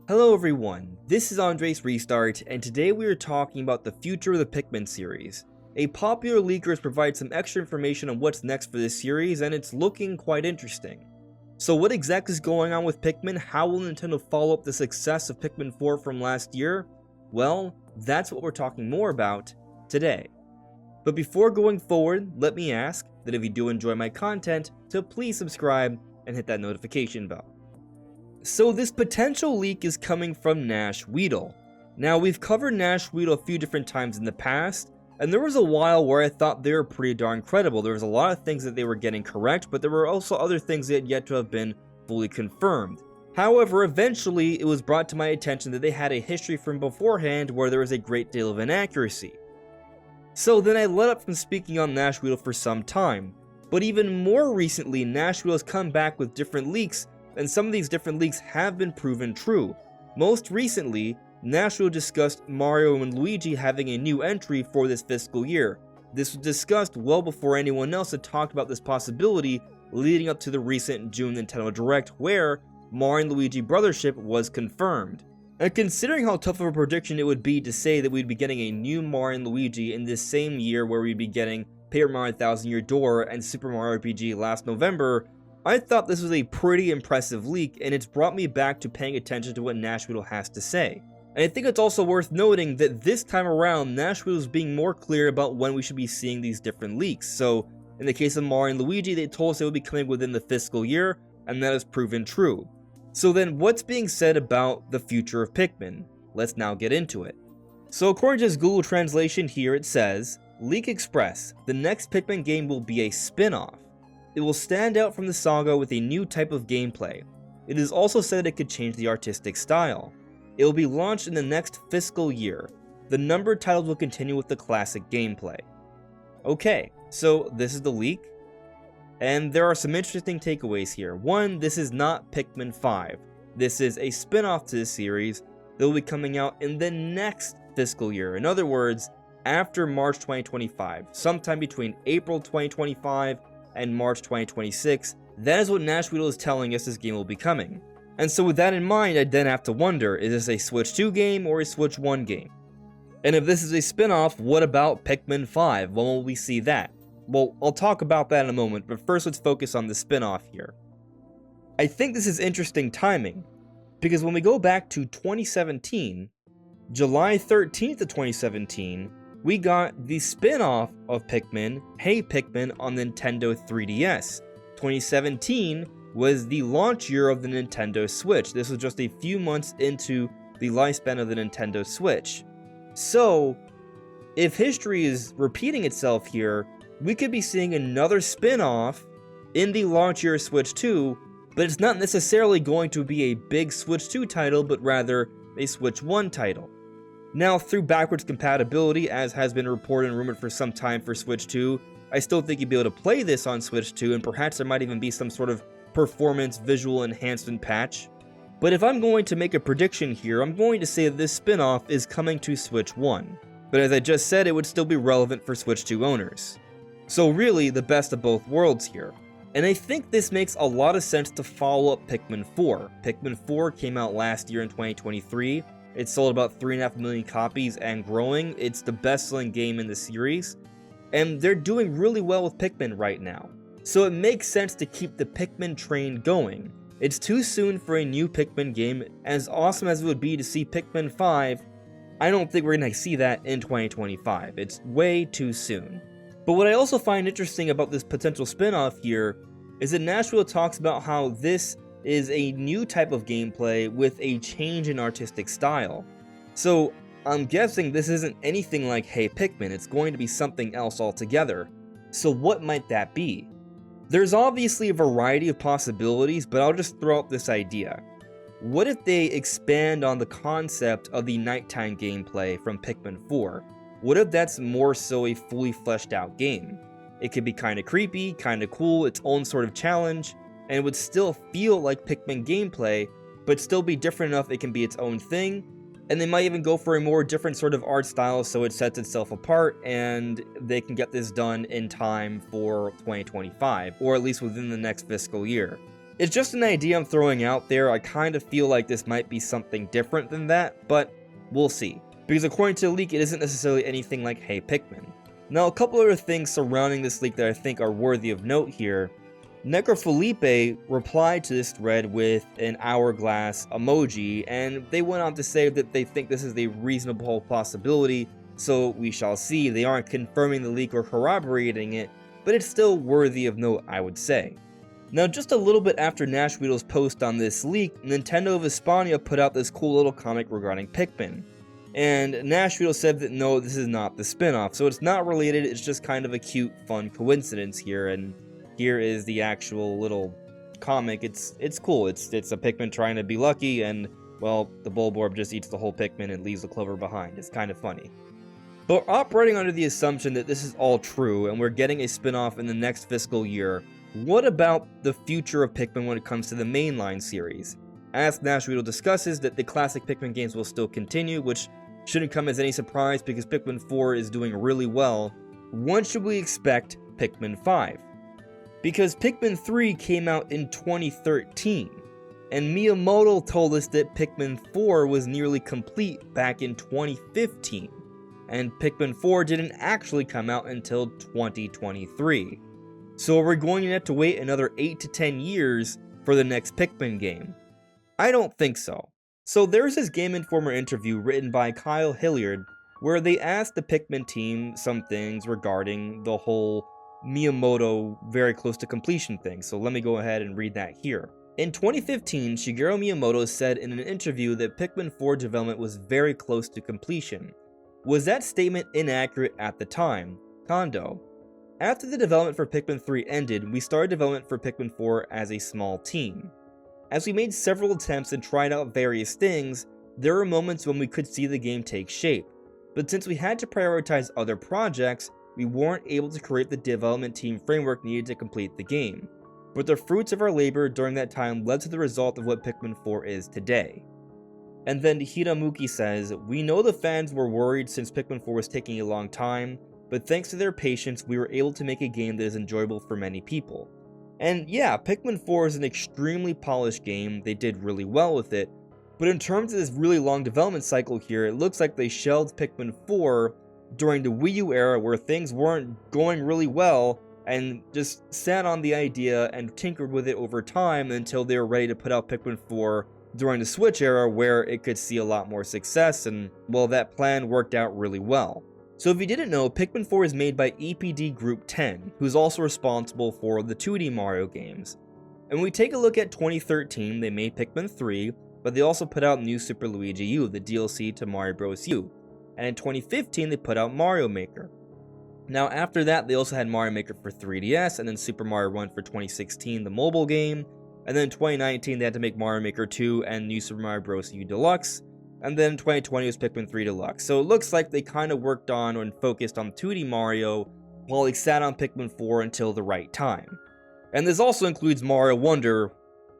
Hello everyone, this is AndresRestart, and today we are talking about the future of the Pikmin series. A popular leaker has provided some extra information on what's next for this series, and it's looking quite interesting. So what exactly is going on with Pikmin? How will Nintendo follow up the success of Pikmin 4 from last year? Well, that's what we're talking more about today. But before going forward, let me ask that if you do enjoy my content, to please subscribe and hit that notification bell. So this potential leak is coming from Nash Weedle. Now we've covered Nash Weedle a few different times in the past, and there was a while where I thought they were pretty darn credible. There was a lot of things that they were getting correct, but there were also other things that had yet to have been fully confirmed. However, eventually it was brought to my attention that they had a history from beforehand where there was a great deal of inaccuracy. So then I let up from speaking on Nash Weedle for some time, but even more recently Nash Weedle has come back with different leaks, and some of these different leaks have been proven true. Most recently, Nash Weedle discussed Mario and Luigi having a new entry for this fiscal year. This was discussed well before anyone else had talked about this possibility, leading up to the recent June Nintendo Direct where Mario and Luigi Brothership was confirmed. And considering how tough of a prediction it would be to say that we'd be getting a new Mario and Luigi in this same year where we'd be getting Paper Mario Thousand Year Door and Super Mario RPG last November, I thought this was a pretty impressive leak, and it's brought me back to paying attention to what Nash Weedle has to say. And I think it's also worth noting that this time around, Nash Weedle is being more clear about when we should be seeing these different leaks. So, in the case of Mario and Luigi, they told us they would be coming within the fiscal year, and that has proven true. So then, what's being said about the future of Pikmin? Let's now get into it. So according to this Google translation here, it says, Leak Express, the next Pikmin game will be a spin-off. It will stand out from the saga with a new type of gameplay. It is also said it could change the artistic style. It will be launched in the next fiscal year. The numbered titles will continue with the classic gameplay. Okay, so this is the leak, and there are some interesting takeaways here. One, this is not Pikmin 5. This is a spin-off to the series that will be coming out in the next fiscal year. In other words, after March 2025, sometime between April 2025 and March 2026, that is what Nash Weedle is telling us this game will be coming. And so with that in mind, I then have to wonder, is this a Switch 2 game or a Switch 1 game? And if this is a spin-off, what about Pikmin 5? When will we see that? Well, I'll talk about that in a moment, but first let's focus on the spin-off here. I think this is interesting timing, because when we go back to 2017, July 13th of 2017, we got the spin-off of Pikmin, Hey Pikmin, on the Nintendo 3DS. 2017 was the launch year of the Nintendo Switch. This was just a few months into the lifespan of the Nintendo Switch. So, if history is repeating itself here, we could be seeing another spin-off in the launch year of Switch 2, but it's not necessarily going to be a big Switch 2 title, but rather a Switch 1 title. Now, through backwards compatibility, as has been reported and rumored for some time for Switch 2, I still think you'd be able to play this on Switch 2, and perhaps there might even be some sort of performance visual enhancement patch. But if I'm going to make a prediction here, I'm going to say that this spin-off is coming to Switch 1. But as I just said, it would still be relevant for Switch 2 owners. So really, the best of both worlds here. And I think this makes a lot of sense to follow up Pikmin 4. Pikmin 4 came out last year in 2023. It sold about 3.5 million copies and growing. It's the best-selling game in the series, and they're doing really well with Pikmin right now. So it makes sense to keep the Pikmin train going. It's too soon for a new Pikmin game. As awesome as it would be to see Pikmin 5, I don't think we're going to see that in 2025. It's way too soon. But what I also find interesting about this potential spin-off here is that Nash Weedle talks about how this is a new type of gameplay with a change in artistic style. So I'm guessing this isn't anything like Hey Pikmin, it's going to be something else altogether. So what might that be? There's obviously a variety of possibilities, but I'll just throw out this idea. What if they expand on the concept of the nighttime gameplay from Pikmin 4? What if that's more so a fully fleshed out game? It could be kinda creepy, kinda cool, its own sort of challenge, and it would still feel like Pikmin gameplay, but still be different enough it can be its own thing, And they might even go for a more different sort of art style so it sets itself apart and they can get this done in time for 2025, or at least within the next fiscal year. It's just an idea I'm throwing out there. I kind of feel like this might be something different than that, but we'll see. Because according to the leak, it isn't necessarily anything like Hey Pikmin. Now, a couple other things surrounding this leak that I think are worthy of note here. Necrofelipe replied to this thread with an hourglass emoji, and they went on to say that they think this is a reasonable possibility, so we shall see. They aren't confirming the leak or corroborating it, but it's still worthy of note, I would say. Now, just a little bit after Nashweedle's post on this leak, Nintendo of Hispania put out this cool little comic regarding Pikmin. And Nashweedle said that no, this is not the spin-off, so it's not related, it's just kind of a cute, fun coincidence here, and here is the actual little comic. It's cool. It's a Pikmin trying to be lucky, and, well, the Bulborb just eats the whole Pikmin and leaves the clover behind. It's kind of funny. But operating under the assumption that this is all true, and we're getting a spin-off in the next fiscal year, what about the future of Pikmin when it comes to the mainline series? As Nashweedle discusses that the classic Pikmin games will still continue, which shouldn't come as any surprise because Pikmin 4 is doing really well, when should we expect Pikmin 5? Because Pikmin 3 came out in 2013, and Miyamoto told us that Pikmin 4 was nearly complete back in 2015, and Pikmin 4 didn't actually come out until 2023. So are we going to have to wait another 8 to 10 years for the next Pikmin game? I don't think so. So there's this Game Informer interview written by Kyle Hilliard, where they asked the Pikmin team some things regarding the whole Miyamoto very close to completion thing, so let me go ahead and read that here. In 2015, Shigeru Miyamoto said in an interview that Pikmin 4 development was very close to completion. Was that statement inaccurate at the time? Kondo. After the development for Pikmin 3 ended, we started development for Pikmin 4 as a small team. As we made several attempts and tried out various things, there were moments when we could see the game take shape, but since we had to prioritize other projects, we weren't able to create the development team framework needed to complete the game. But the fruits of our labor during that time led to the result of what Pikmin 4 is today. And then Hiramuki says, we know the fans were worried since Pikmin 4 was taking a long time, but thanks to their patience, we were able to make a game that is enjoyable for many people. And yeah, Pikmin 4 is an extremely polished game, they did really well with it, but in terms of this really long development cycle here, it looks like they shelved Pikmin 4 during the Wii U era where things weren't going really well and just sat on the idea and tinkered with it over time until they were ready to put out Pikmin 4 during the Switch era where it could see a lot more success, and well, that plan worked out really well. So if you didn't know, Pikmin 4 is made by EPD Group 10, who's also responsible for the 2D Mario games. And when we take a look at 2013, they made Pikmin 3, but they also put out New Super Luigi U, the DLC to Mario Bros. U. And in 2015, they put out Mario Maker. Now after that, they also had Mario Maker for 3DS, and then Super Mario Run for 2016, the mobile game. And then in 2019, they had to make Mario Maker 2 and New Super Mario Bros. U Deluxe. And then 2020 was Pikmin 3 Deluxe. So it looks like they kind of worked on and focused on 2D Mario, while they sat on Pikmin 4 until the right time. And this also includes Mario Wonder,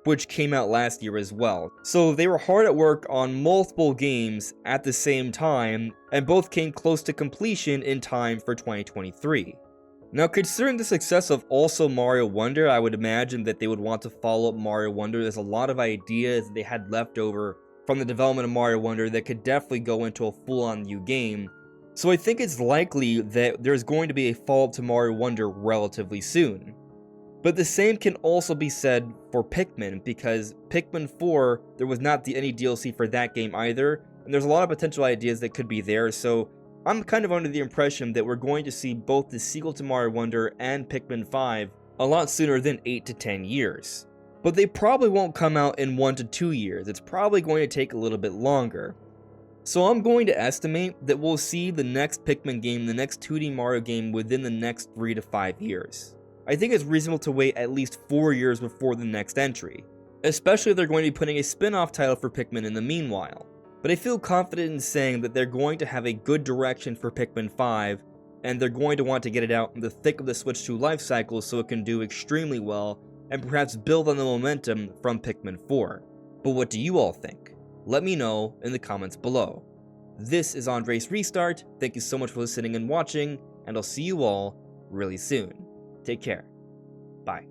which came out last year as well. So they were hard at work on multiple games at the same time, and both came close to completion in time for 2023. Now, considering the success of also Mario Wonder, I would imagine that they would want to follow up Mario Wonder. There's a lot of ideas they had left over from the development of Mario Wonder that could definitely go into a full-on new game. So I think it's likely that there's going to be a follow-up to Mario Wonder relatively soon. But the same can also be said for Pikmin, because Pikmin 4, there was not any DLC for that game either, and there's a lot of potential ideas that could be there, so I'm kind of under the impression that we're going to see both the sequel to Mario Wonder and Pikmin 5 a lot sooner than 8 to 10 years. But they probably won't come out in 1 to 2 years, it's probably going to take a little bit longer. So I'm going to estimate that we'll see the next Pikmin game, the next 2D Mario game, within the next 3 to 5 years. I think it's reasonable to wait at least 4 years before the next entry, especially if they're going to be putting a spin-off title for Pikmin in the meanwhile. But I feel confident in saying that they're going to have a good direction for Pikmin 5, and they're going to want to get it out in the thick of the Switch 2 life cycle so it can do extremely well, and perhaps build on the momentum from Pikmin 4. But what do you all think? Let me know in the comments below. This is AndresRestart, thank you so much for listening and watching, and I'll see you all really soon. Take care. Bye.